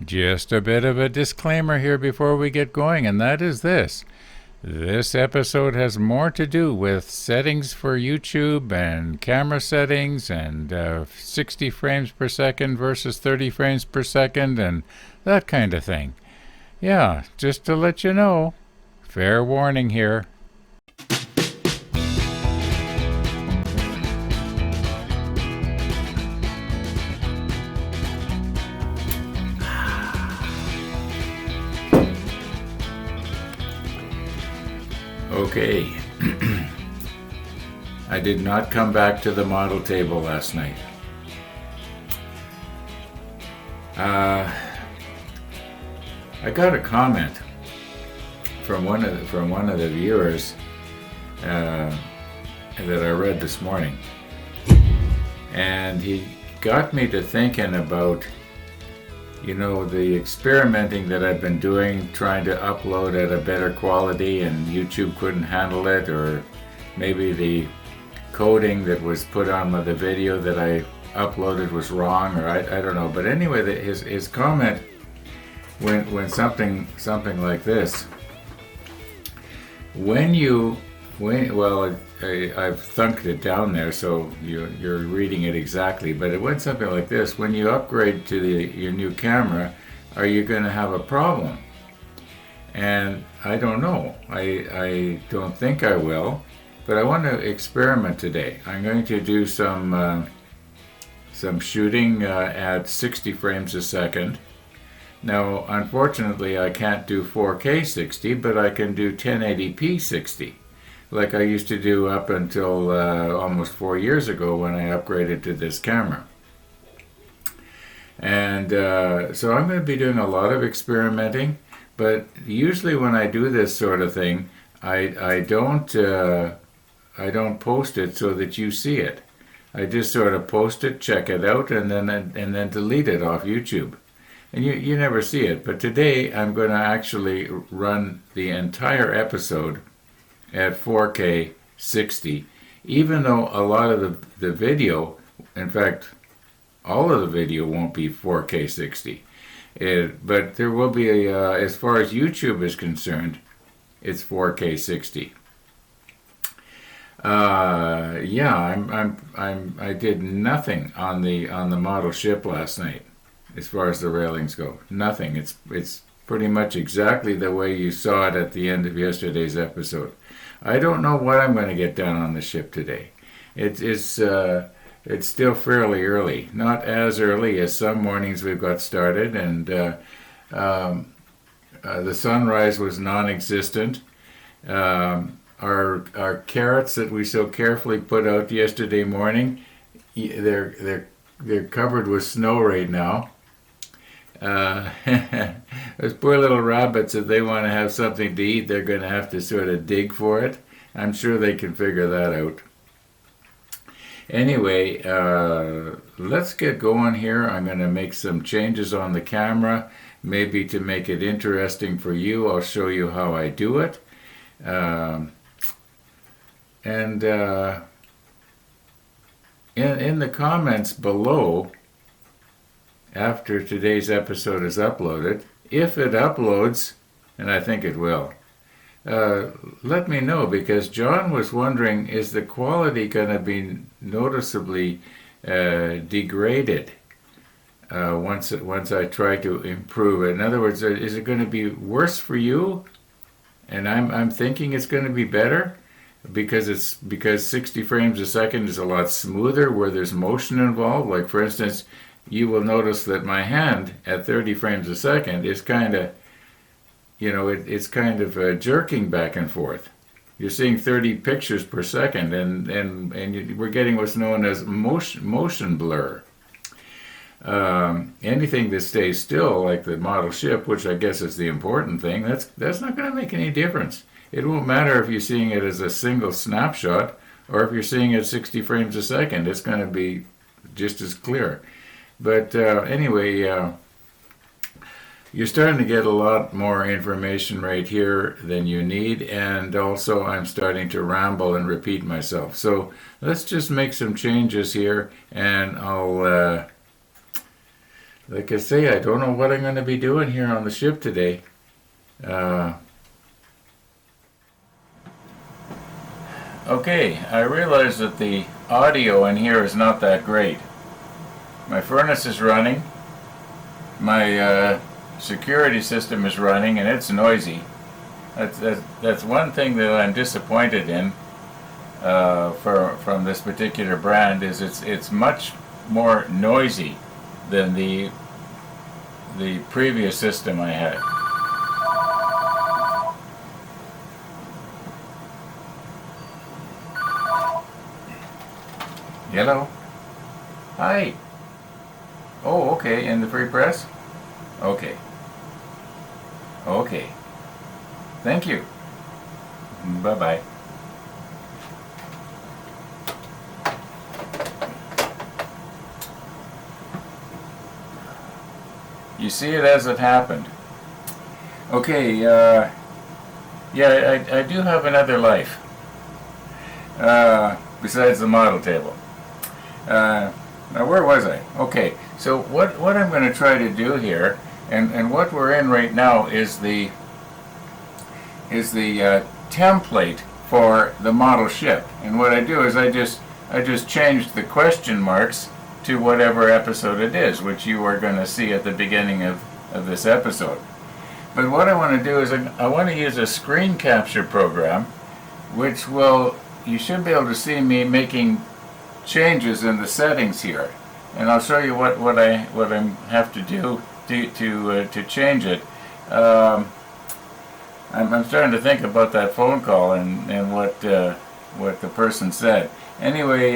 Just a bit of a disclaimer here before we get going, and that is this. This episode has more to do with settings for YouTube and camera settings and 60 frames per second versus 30 frames per second and that kind of thing. Yeah, just to let you know. Fair warning here. Okay. I did not come back to the model table last night. I got a comment from one of the viewers that I read this morning, and he got me to thinking about the experimenting that I've been doing, trying to upload at a better quality, and YouTube couldn't handle it, or maybe the coding that was put on the video that I uploaded was wrong, or I don't know. But anyway, his comment went something like this. I've thunked it down there, so you're reading it exactly, but it went something like this. When you upgrade to your new camera, are you going to have a problem? And I don't know. I don't think I will, but I want to experiment today. I'm going to do some shooting at 60 frames a second. Now, unfortunately, I can't do 4K 60, but I can do 1080p 60. Like I used to do up until almost 4 years ago when I upgraded to this camera. And so I'm going to be doing a lot of experimenting, but usually when I do this sort of thing, I don't post it so that you see it. I just sort of post it, check it out, and then delete it off YouTube. And you never see it. But today I'm going to actually run the entire episode at 4K 60, even though a lot of the video, in fact, all of the video won't be 4K 60. But there will be, as far as YouTube is concerned, it's 4K 60. I did nothing on the model ship last night, as far as the railings go. Nothing. It's pretty much exactly the way you saw it at the end of yesterday's episode. I don't know what I'm going to get done on the ship today. It's still fairly early, not as early as some mornings we've got started, and the sunrise was non-existent. Our carrots that we so carefully put out yesterday morning, they're covered with snow right now. Those poor little rabbits, if they want to have something to eat, they're going to have to sort of dig for it. I'm sure they can figure that out. Anyway, let's get going here. I'm going to make some changes on the camera, maybe to make it interesting for you. I'll show you how I do it. In the comments below, after today's episode is uploaded, if it uploads, and I think it will, let me know, because John was wondering, is the quality going to be noticeably degraded once I try to improve it? In other words, is it going to be worse for you? And I'm thinking it's going to be better, because 60 frames a second is a lot smoother where there's motion involved. Like, for instance, you will notice that my hand at 30 frames a second is kind of, it's kind of jerking back and forth. You're seeing 30 pictures per second, and we're getting what's known as motion blur. Anything that stays still, like the model ship, which I guess is the important thing, that's not going to make any difference. It won't matter if you're seeing it as a single snapshot or if you're seeing it 60 frames a second. It's going to be just as clear. But anyway, you're starting to get a lot more information right here than you need, and also I'm starting to ramble and repeat myself. So let's just make some changes here, and I'll like I say, I don't know what I'm going to be doing here on the ship today. Okay, I realize that the audio in here is not that great. My furnace is running, my security system is running, and it's noisy. That's one thing that I'm disappointed in from this particular brand, is it's much more noisy than the previous system I had. Hello? Hi. Oh, okay, in the free press? Okay. Okay. Thank you. Bye-bye. You see it as it happened. Okay, yeah, I do have another life. Besides the model table. Now where was I? Okay, so what I'm going to try to do here, and what we're in right now is the template for the model ship. And what I do is I just changed the question marks to whatever episode it is, which you are going to see at the beginning of this episode. But what I want to do is I want to use a screen capture program, which you should be able to see me making changes in the settings here, and I'll show you what I have to do to change it. I'm starting to think about that phone call and what the person said. Anyway,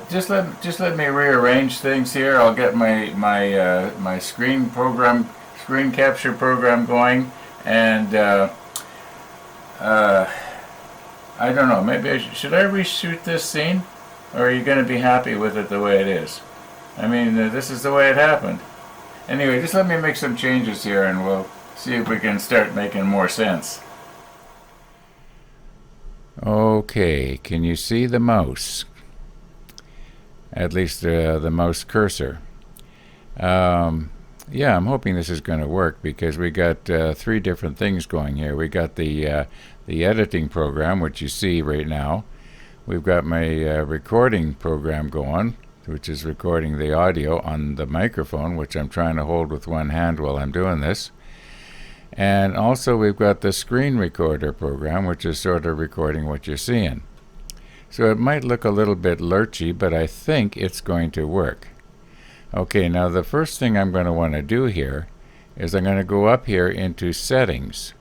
just let me rearrange things here. I'll get my screen capture program going, and I don't know. Maybe should I reshoot this scene, or are you going to be happy with it the way it is? I mean, this is the way it happened. Anyway, just let me make some changes here, and we'll see if we can start making more sense. Okay, can you see the mouse? At least the mouse cursor. Yeah, I'm hoping this is going to work, because we got 3 different things going here. We got the editing program, which you see right now. We've got my recording program going, which is recording the audio on the microphone, which I'm trying to hold with one hand while I'm doing this. And also we've got the screen recorder program, which is sort of recording what you're seeing. So it might look a little bit lurchy, but I think it's going to work. Okay, now the first thing I'm going to want to do here is I'm going to go up here into settings.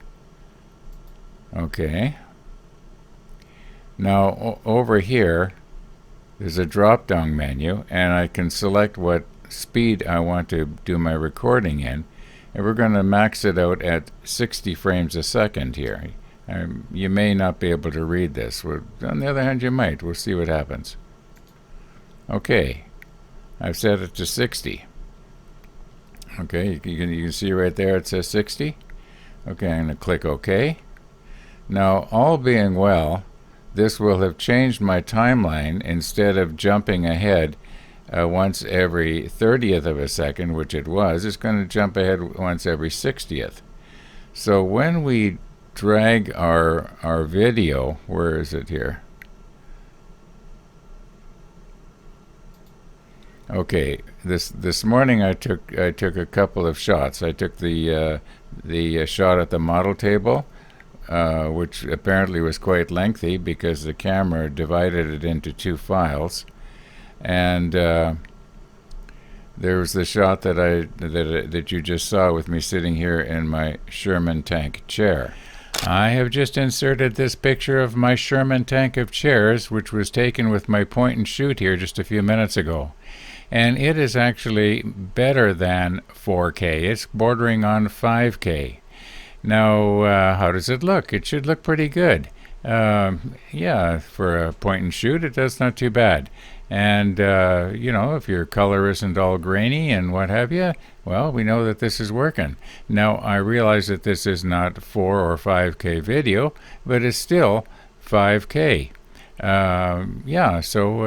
Okay. Now over here there's a drop down menu, and I can select what speed I want to do my recording in, and we're going to max it out at 60 frames a second here. You may not be able to read this. On the other hand, you might. We'll see what happens. Okay, I've set it to 60. Okay, you can see right there it says 60. Okay, I'm going to click OK. Now, all being well, this will have changed my timeline. Instead of jumping ahead once every 30th of a second, which it was, it's going to jump ahead once every 60th. So when we drag our video, where is it here? Okay, this morning I took a couple of shots. I took the shot at the model table, which apparently was quite lengthy because the camera divided it into 2 files, and there was the shot that you just saw with me sitting here in my Sherman tank chair. I have just inserted this picture of my Sherman tank of chairs, which was taken with my point and shoot here just a few minutes ago. And it is actually better than 4K. It's bordering on 5K. Now, how does it look? It should look pretty good. Yeah, for a point and shoot, it does not too bad. And, if your color isn't all grainy and what have you, well, we know that this is working. Now, I realize that this is not 4 or 5K video, but it's still 5K. Yeah, so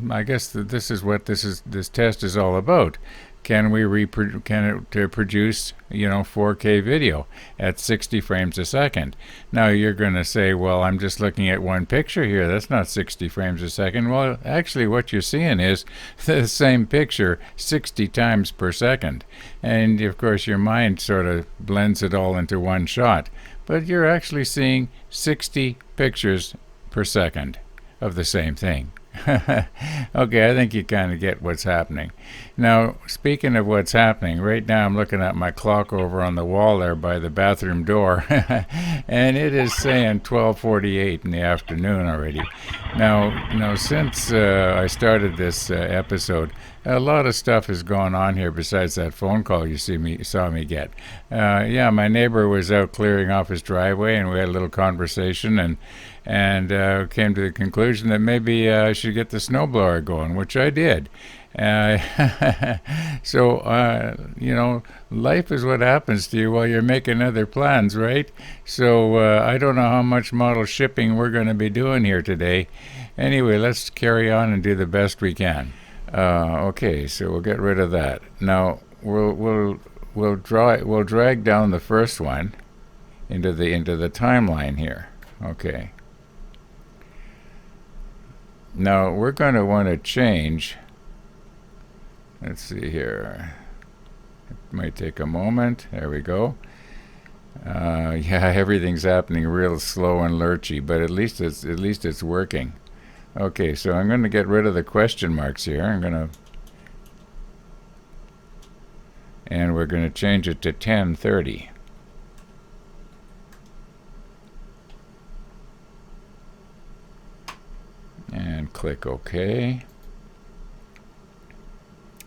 I guess this is what this test is all about. can it produce 4K video at 60 frames a second? Now you're going to say, well, I'm just looking at one picture here. That's not 60 frames a second. Well, actually what you're seeing is the same picture 60 times per second. And of course your mind sort of blends it all into one shot. But you're actually seeing 60 pictures per second of the same thing. Okay, I think you kind of get what's happening. Now, speaking of what's happening, right now I'm looking at my clock over on the wall there by the bathroom door, and it is saying 12:48 in the afternoon already. Now, since I started this episode, a lot of stuff has gone on here besides that phone call you saw me get. Yeah, my neighbor was out clearing off his driveway, and we had a little conversation, and came to the conclusion that maybe I should get the snowblower going, which I did. So, life is what happens to you while you're making other plans, right? So I don't know how much model shipping we're going to be doing here today. Anyway, let's carry on and do the best we can. Okay, so we'll get rid of that. Now we'll drag down the first one into the timeline here. Okay. Now we're going to want to change. Let's see here. It might take a moment. There we go. Yeah, everything's happening real slow and lurchy, but at least it's working. Okay, so I'm going to get rid of the question marks here. And we're going to change it to 10:30. And click OK.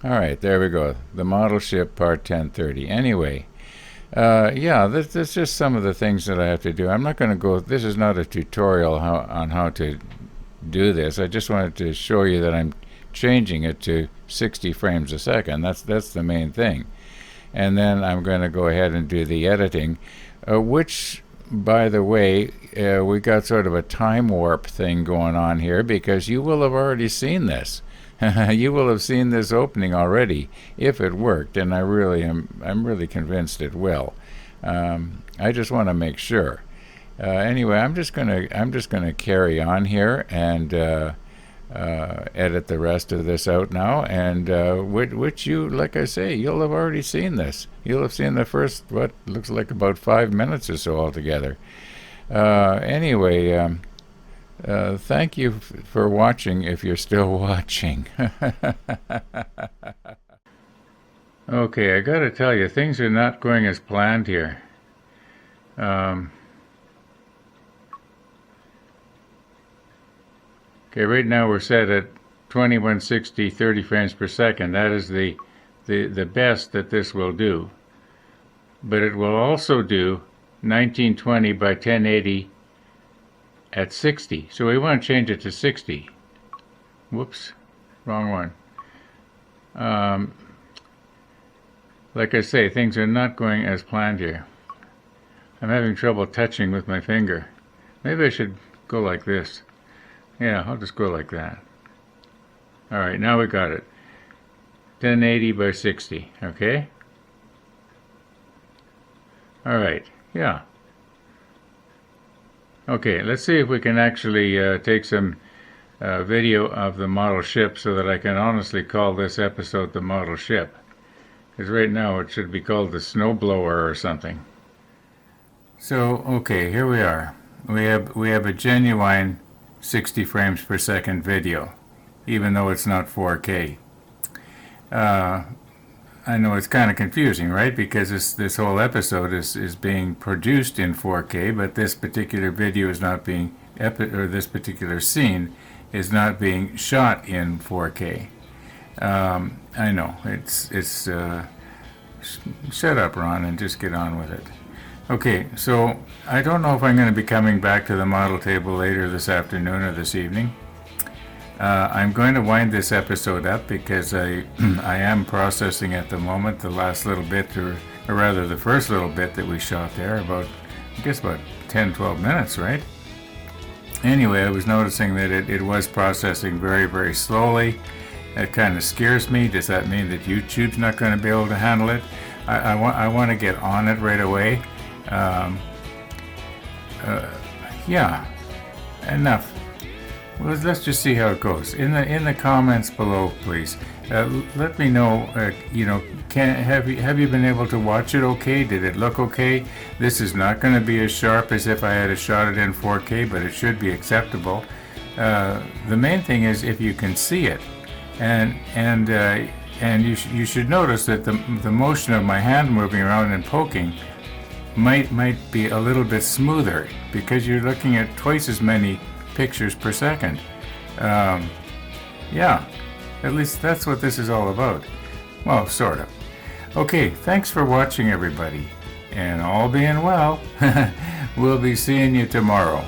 Alright, there we go. The model ship part 10:30. Anyway, yeah, that's just some of the things that I have to do. I'm not going to go, this is not a tutorial on how to do this. I just wanted to show you that I'm changing it to 60 frames a second. That's the main thing. And then I'm going to go ahead and do the editing, which, by the way, we got sort of a time warp thing going on here, because you will have already seen this. You will have seen this opening already if it worked, and I'm really convinced it will. I just want to make sure. Anyway, I'm just gonna carry on here and edit the rest of this out now, and which you, like I say, you'll have already seen this. You'll have seen the first, what looks like about 5 minutes or so altogether. Anyway, thank you for watching, if you're still watching. Okay, I gotta tell you, things are not going as planned here. Okay, right now we're set at 2160, 30 frames per second. That is the best that this will do. But it will also do 1920 by 1080 at 60. So we want to change it to 60. Whoops, wrong one. Like I say, things are not going as planned here. I'm having trouble touching with my finger. Maybe I should go like this. Yeah, I'll just go like that. Alright, now we got it. 1080 by 60, okay? Alright, yeah. Okay, let's see if we can actually take some video of the model ship so that I can honestly call this episode the model ship. Because right now it should be called the snowblower or something. So, okay, here we are. We have a genuine 60 frames per second video, even though it's not 4K. I know it's kind of confusing, right? Because this whole episode is being produced in 4K, but this particular video is not being, or this particular scene is not being shot in 4K. I know, it's shut up, Ron, and just get on with it. Okay, so I don't know if I'm going to be coming back to the model table later this afternoon or this evening. I'm going to wind this episode up because I am processing at the moment the last little bit, or rather the first little bit that we shot there, about 10-12 minutes, right? Anyway, I was noticing that it was processing very, very slowly, It kind of scares me. Does that mean that YouTube's not going to be able to handle it? I want to get on it right away. Yeah, enough. Well, let's just see how it goes. In the comments below, please. Let me know. Have you been able to watch it? Okay? Did it look okay? This is not going to be as sharp as if I had shot it in 4K, but it should be acceptable. The main thing is if you can see it, and you should notice that the motion of my hand moving around and poking might be a little bit smoother because you're looking at twice as many pictures per second. Yeah, at least that's what this is all about. Well, sort of. Okay, thanks for watching, everybody. And all being well, we'll be seeing you tomorrow.